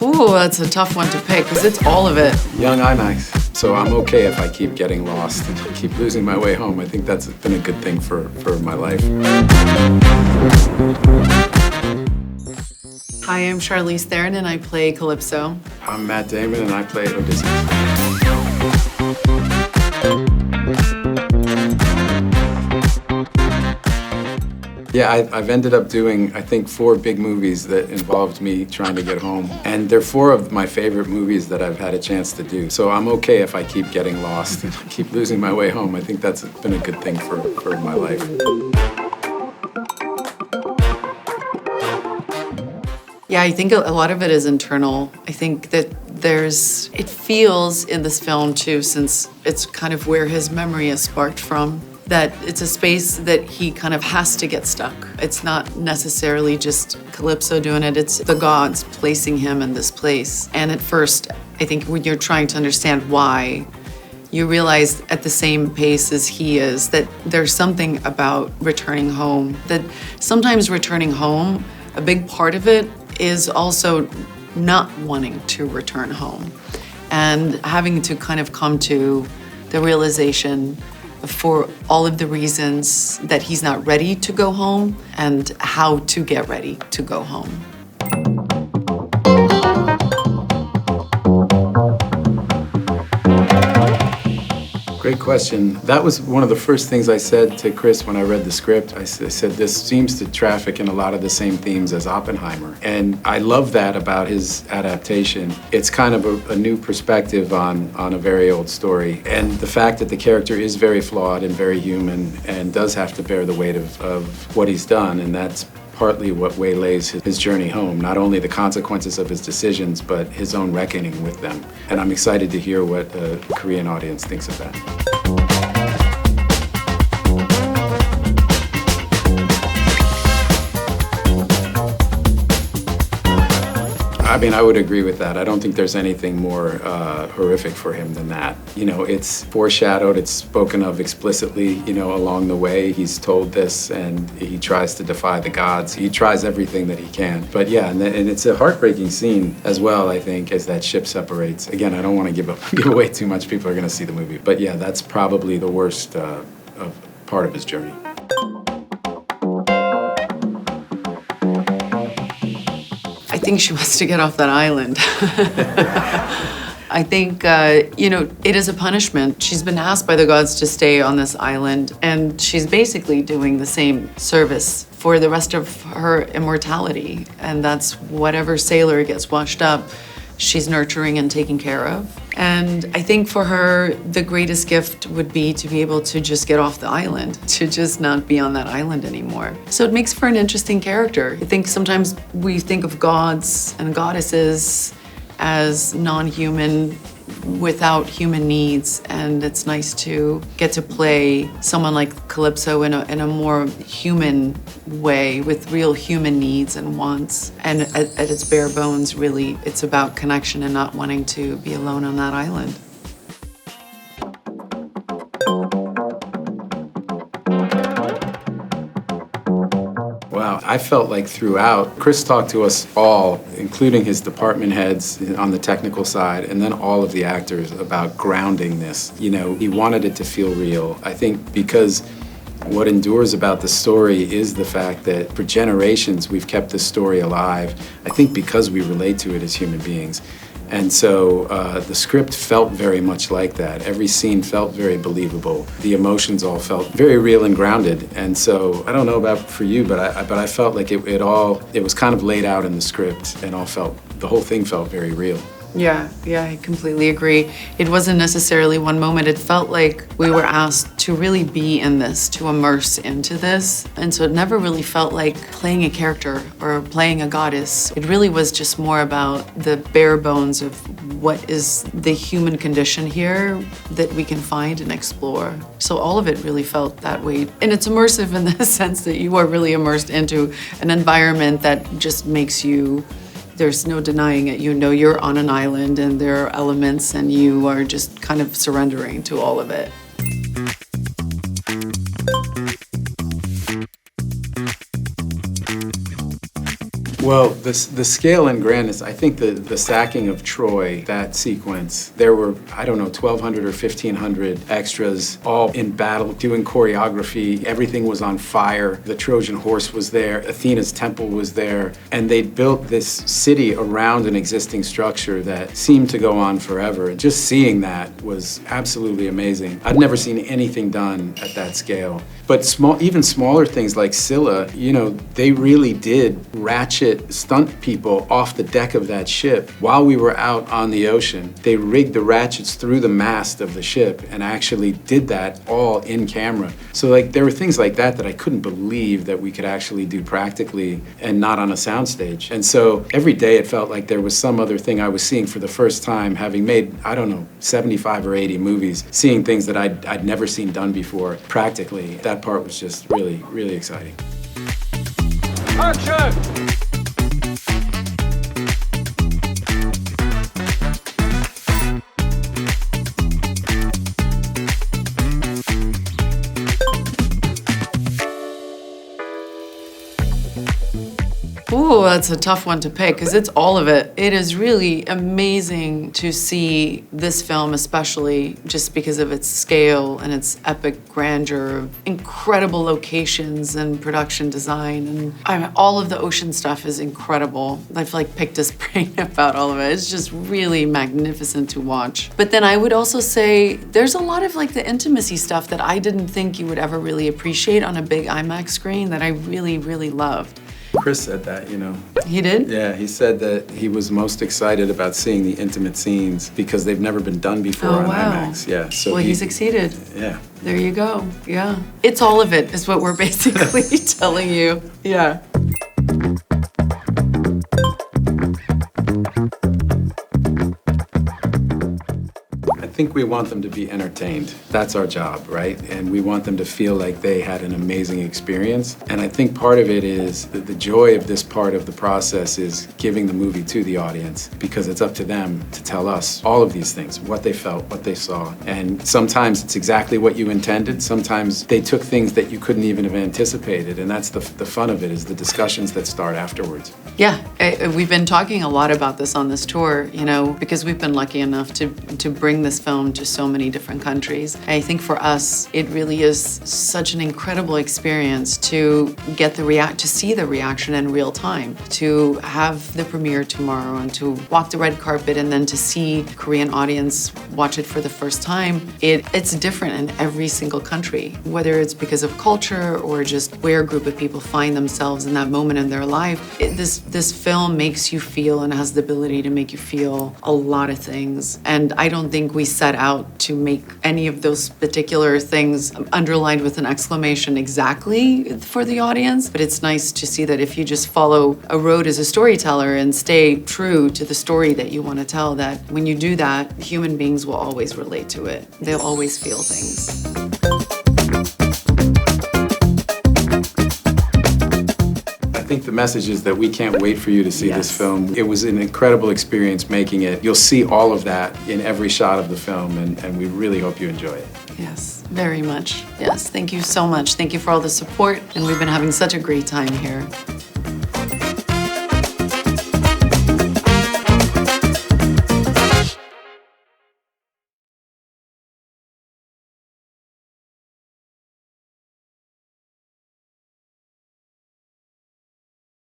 Ooh, that's a tough one to pick because it's all of it. Young IMAX. So I'm okay if I keep getting lost and keep losing my way home. I think that's been a good thing for my life. Hi, I'm Charlize Theron and I play Calypso. I'm Matt Damon and I play Odysseus. Yeah, I've ended up doing, I think, 4 big movies that involved me trying to get home. And they're 4 of my favorite movies that I've had a chance to do. So I'm okay if I keep getting lost and keep losing my way home. I think that's been a good thing for my life. Yeah, I think a lot of it is internal. I think that it feels in this film too, since it's kind of where his memory is sparked from, that it's a space that he kind of has to get stuck. It's not necessarily just Calypso doing it, it's the gods placing him in this place. And at first, I think when you're trying to understand why, you realize at the same pace as he is that there's something about returning home, that sometimes returning home, a big part of it is also not wanting to return home and having to kind of come to the realization for all of the reasons that he's not ready to go home and how to get ready to go home. Great question. That was one of the first things I said to Chris when I read the script. I said, this seems to traffic in a lot of the same themes as Oppenheimer. And I love that about his adaptation. It's kind of a new perspective on a very old story. And the fact that the character is very flawed and very human and does have to bear the weight of what he's done, and that's partly what waylays his journey home, not only the consequences of his decisions, but his own reckoning with them. And I'm excited to hear what the Korean audience thinks of that. I mean, I would agree with that. I don't think there's anything more horrific for him than that. You know, it's foreshadowed, it's spoken of explicitly, you know, along the way. He's told this and he tries to defy the gods. He tries everything that he can. But yeah, and it's a heartbreaking scene as well, I think, as that ship separates. Again, I don't want to give away too much. People are going to see the movie. But yeah, that's probably the worst part of his journey. I think she wants to get off that island. I think, you know, it is a punishment. She's been asked by the gods to stay on this island, and she's basically doing the same service for the rest of her immortality. And that's whatever sailor gets washed up, she's nurturing and taking care of. And I think for her, the greatest gift would be to be able to just get off the island, to just not be on that island anymore. So it makes for an interesting character. I think sometimes we think of gods and goddesses as non-human, without human needs, and it's nice to get to play someone like Calypso in a more human way with real human needs and wants. And at its bare bones, really, it's about connection and not wanting to be alone on that island. Wow, I felt like throughout, Chris talked to us all, including his department heads on the technical side, and then all of the actors about grounding this. You know, he wanted it to feel real. I think because what endures about the story is the fact that for generations we've kept this story alive, I think because we relate to it as human beings. And so the script felt very much like that. Every scene felt very believable. The emotions all felt very real and grounded. And so I don't know about for you, but I felt like it was kind of laid out in the script, and the whole thing felt very real. Yeah, I completely agree. It wasn't necessarily one moment. It felt like we were asked to really be in this, to immerse into this. And so it never really felt like playing a character or playing a goddess. It really was just more about the bare bones of what is the human condition here that we can find and explore. So all of it really felt that way. And it's immersive in the sense that you are really immersed into an environment that just makes you, there's no denying it. You know you're on an island and there are elements and you are just kind of surrendering to all of it. Well, the scale and grandness, I think the sacking of Troy, that sequence, there were, I don't know, 1,200 or 1,500 extras, all in battle, doing choreography. Everything was on fire. The Trojan horse was there. Athena's temple was there. And they built this city around an existing structure that seemed to go on forever. And just seeing that was absolutely amazing. I'd never seen anything done at that scale. But even smaller things like Scylla, you know, they really did ratchet stunt people off the deck of that ship while we were out on the ocean. They rigged the ratchets through the mast of the ship and actually did that all in camera. So like there were things like that I couldn't believe that we could actually do practically and not on a soundstage. And so every day it felt like there was some other thing I was seeing for the first time, having made, I don't know, 75 or 80 movies, seeing things that I'd never seen done before practically. That part was just really, really exciting. Action! Ooh, that's a tough one to pick because it's all of it. It is really amazing to see this film, especially just because of its scale and its epic grandeur, incredible locations and production design. And all of the ocean stuff is incredible. I've like picked his brain about all of it. It's just really magnificent to watch. But then I would also say there's a lot of like the intimacy stuff that I didn't think you would ever really appreciate on a big IMAX screen that I really, really loved. Chris said that, you know. He did? Yeah, he said that he was most excited about seeing the intimate scenes because they've never been done before on IMAX. Yeah, so well, he succeeded. Yeah. There you go. Yeah. It's all of it is what we're basically telling you. Yeah. I think we want them to be entertained. That's our job, right? And we want them to feel like they had an amazing experience. And I think part of it is that the joy of this part of the process is giving the movie to the audience because it's up to them to tell us all of these things, what they felt, what they saw. And sometimes it's exactly what you intended. Sometimes they took things that you couldn't even have anticipated. And that's the fun of it, is the discussions that start afterwards. Yeah, we've been talking a lot about this on this tour, you know, because we've been lucky enough to bring this film to so many different countries. I think for us, it really is such an incredible experience to get to see the reaction in real time, to have the premiere tomorrow and to walk the red carpet and then to see Korean audience watch it for the first time. It's different in every single country, whether it's because of culture or just where a group of people find themselves in that moment in their life. This film makes you feel and has the ability to make you feel a lot of things. And I don't think we set out to make any of those particular things underlined with an exclamation exactly for the audience. But it's nice to see that if you just follow a road as a storyteller and stay true to the story that you want to tell, that when you do that, human beings will always relate to it. They'll always feel things. I think the message is that we can't wait for you to see this film. It was an incredible experience making it. You'll see all of that in every shot of the film, and we really hope you enjoy it. Yes, very much. Yes, thank you so much. Thank you for all the support, and we've been having such a great time here.